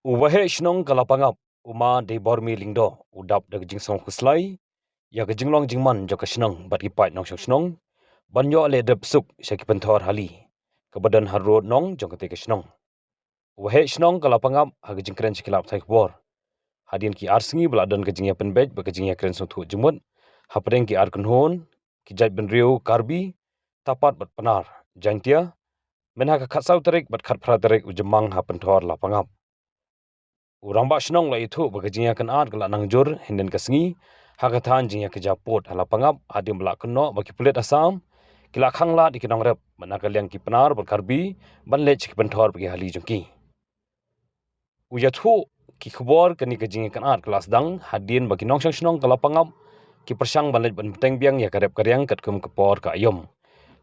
Uwahe shnong kalapangap uma de bormi lingdo udap de jing song khuslai ya ke jinglong jingman jo ka shnong bat ki pai nong shnong banyo le de psuk shaki penthor hali kebadan harro nong jo ka te ke shnong uwahe shnong kalapangap ha ke jingkren skilap thai bor hadin ki arsingi bladon ke jingya penbej ba ke jingya kren song thu jumut hapreng ki ar kunhon ki jai ben riu karbi tapat bat panar jantia menha ka khatsau tarik bat khat phra tarik ujamang ha penthor lapangap urang ba shnong la ithu ba gajinga kan art kala nangjur hinden kasngi hakathan jingya ke japot hala pangap adim bla kno ba ki pulet asam kila khangla dikinong rep manakaliang ki penar berkarbi banle chik penthor bagi hali jongki uyathu ki khobor kani gajinga kan art kelas dang hadin bagi nong shnong kala pangap ki persang banle ban teng biang ya karep karyang katkum kepor ka ayom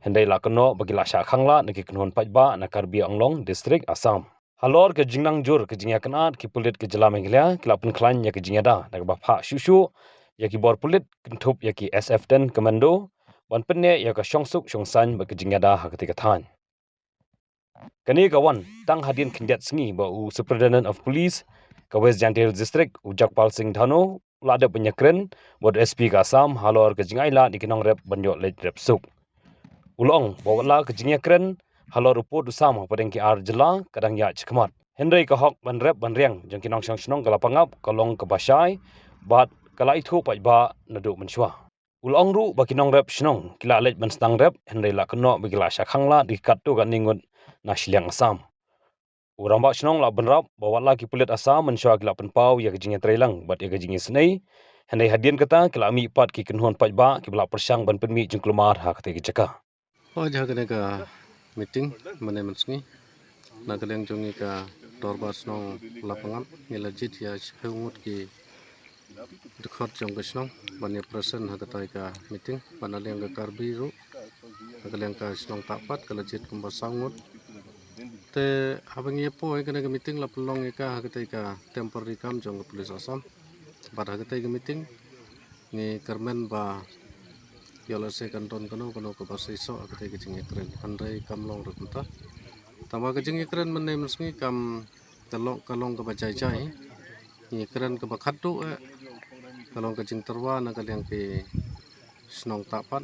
hendai la kno bagi la sha khangla naki knon pajba na karbi anglong district asam halor ke jingnang jur ke jingya kanat ki pulit ke jela menglia kelapun klan ya ke jingya da dak ba pha shushu ya ki bor pulit kentup ya ki SF10 commando wan penne ya ka shongsuk shongsan ba ke jingya da ha ke than kani gawan tang hadin khindiat singi ba u superintendent of police ka west jantil district u jakpal singh dhano lada penyakren bod SP ka asam halor ke jingai la dikinong rep banyo le rep suk ulong bawala ke jingya kren halor upod usam padeng ki ar jela kadang ya chikmat Henry ka hok ban rep ban riang jang kinong sang snong kala pangap kalong ka basai bat kala ithu pa ba nadu menshwa ulong ru ba kinong rep snong kila lej ban stang rep Henry la kno bigla shakhangla di katu ga ningun na shliang asam uramba snong la ban rap bawala ki pulet asam menshwa kila pen pau ya gijing trailang bat ya gijing snei Henry hadian kata kila mi pat ki kenhon pa ba ki bla persang ban penmi jungklumar ha kate ki chaka Oh, jaga ka meeting mana mensni nak kalian jongi ka torbas nong lapangan ngelajit ya sepungut ki dekat jong kesnong banyak persen hakatai ka meeting panaliang ka karbiru kalian ka snong tapat kalajit kumbasangut te habang ye po ay ka meeting la pelong ka hakatai ka temporary kam jong ka pulis asam pada hakatai ka meeting ni kermen ba yola se kanton kono ke pasai so hakatai ka jingi keren handai kamlong rekunta tama ka jingi keren menai mesngi kam kalong ke bajai jai ni keren ke bakatu kalong ke jing terwa na kaliang ke snong tapat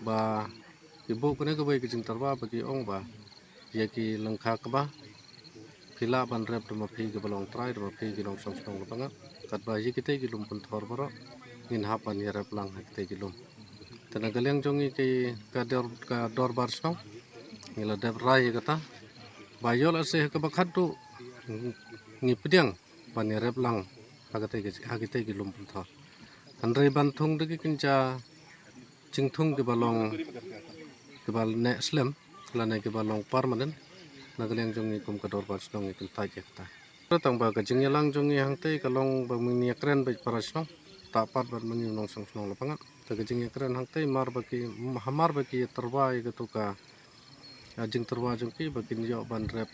ba ibu kene ke bai ke jing terwa bagi ong ba ya ki lengkha ke ba pila ban rep de mapi ke balong trai de mapi ke long song song banga kat ba ji kita ki lum pun thor baro in hapan ya rep lang kita ki lum tena kaliang jongi ke ka dor bar snong ngila dep rai kata bayol ase ke bakatu ngi pediang ban ya rep lang hagate ki lum pun thor Andrei bantung de kinja jingthung ke balong ke bal ne slam lana ke balong permanent nagaleng jongi kum ka dor bas dong ikin tai ke ta tang ba ka jing yalang jongi hangte kalong ba mini kren ba parasno tapat ba mani nong song song lapanga ta ka jing kren hangte mar ba ki hamar ba ki terwai ke tu ka jing terwa jongki ba kin yo ban rep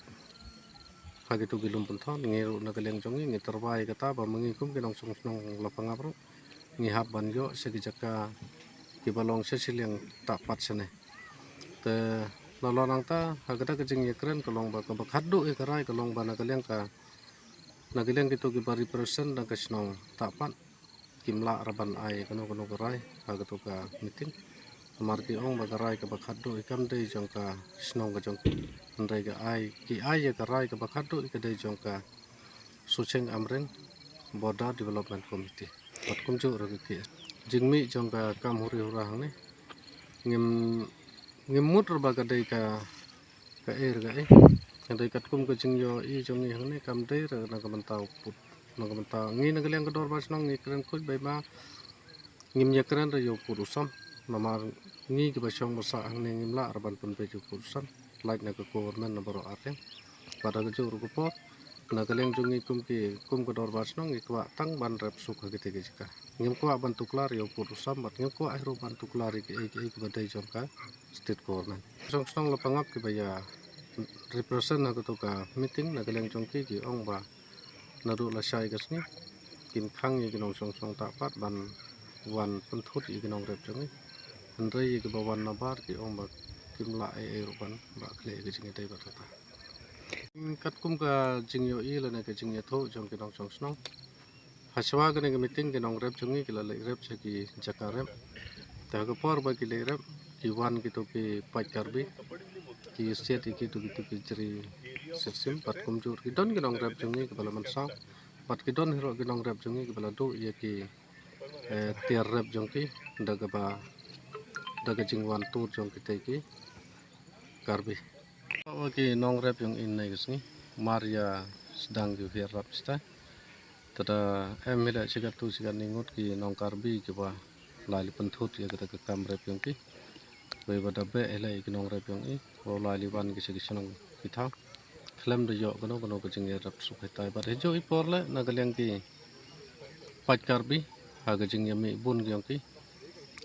hagi tu gilum pun thon ngeru nagaleng jongi ngi terwai ke ta ba mangi kum ke nong song song lapanga bro ngi hab ban yo segi jaka ki balong sesiling tapat sene te nolong ta hagata ke jing kren kalong ba ka khaddu e karai kalong ba nagaleng ka nagaleng kitu ki bari person na kasnong tapat kimla raban ai kano karai hagatu ka meeting amar ki ong ba karai ka khaddu ikam dei jong ka snong ka jong ndai ka ai ki ai ya karai ka khaddu ka dei jong ka sucheng amreng border development committee pat kumju ra ki jingmi jong ka kam huri hurang ne ngimut ba ka dei ka dei kat kum ka jing yo I jong ni hang ne kam dei ra na ka mentau put na ka mentau ngi na kaleng ka dor bas nong ngi kren kuj bai ba ngim ya kren ra yo purusam mamar ngi ki ba chong basa hang ne ngim la ra ban pun be ju purusam like na ka government na baro ate pada ka ju ru ko pot na kaleng jong ngi kum ka dor bas nong ngi kwa tang ban rep suk ha ki jika ngim kwa ban tuklar yo purusam bat ngim kwa ro ban tuklar ki ba dei jong ka state government song song la pangap ki ba ya represent na to ka meeting na kaleng chongki ki ong ba na ru la shai gasni kim khang yi ginong song song ta pat ban wan pun thut yi ginong rep chongi andre yi ki ba wan na bar ki ong ba kim la ru ban ba kle gi jingi dei ba ta kat kum ka jingyo i la na ka jingyo tho jong ki nong chong snong haswa ka ne meeting ki nong rep chungi ki la le rep che ki jakarem ta ka por ba ki le rep ki wan ki to ki pat karbi ki set ki to ki jri system pat kum jur ki don ki nong rep chungi ki bala man sang pat ki don hero ki nong rep chungi ki bala do ye ki tiar rep jong ki daga jingwan tur jong ki te ki karbi ki nong rep jong in nei gisni Maria sedang ki her rap sta tada em mila sigat tu sigat ningut ki nong karbi ki ba lali penthut ya kata ke kam rep jong ki bai bada be elai ki nong rep jong i wa lali ban ki sigi senong ki tha film de yo kono ke jing rap su kai tai ba hejo i por le na galeng ki pat karbi ha ga jing yami bun gyong ki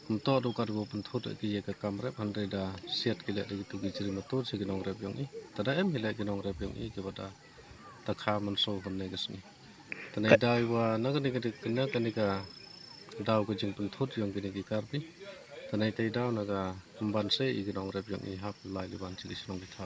to do kar go penthut ki ye ka kam rep han da set ki le ki tu ki jiri motor sigi nong rep jong i tada em mila ki nong rep jong i ki bada ta kha man so ban ne gisni tane dai wa na ka ni ka daw ko jing penthut jong ki ni karbi tane te daw na ga ban se i ki nong rep jong i hap lai li ban sigi senong ki tha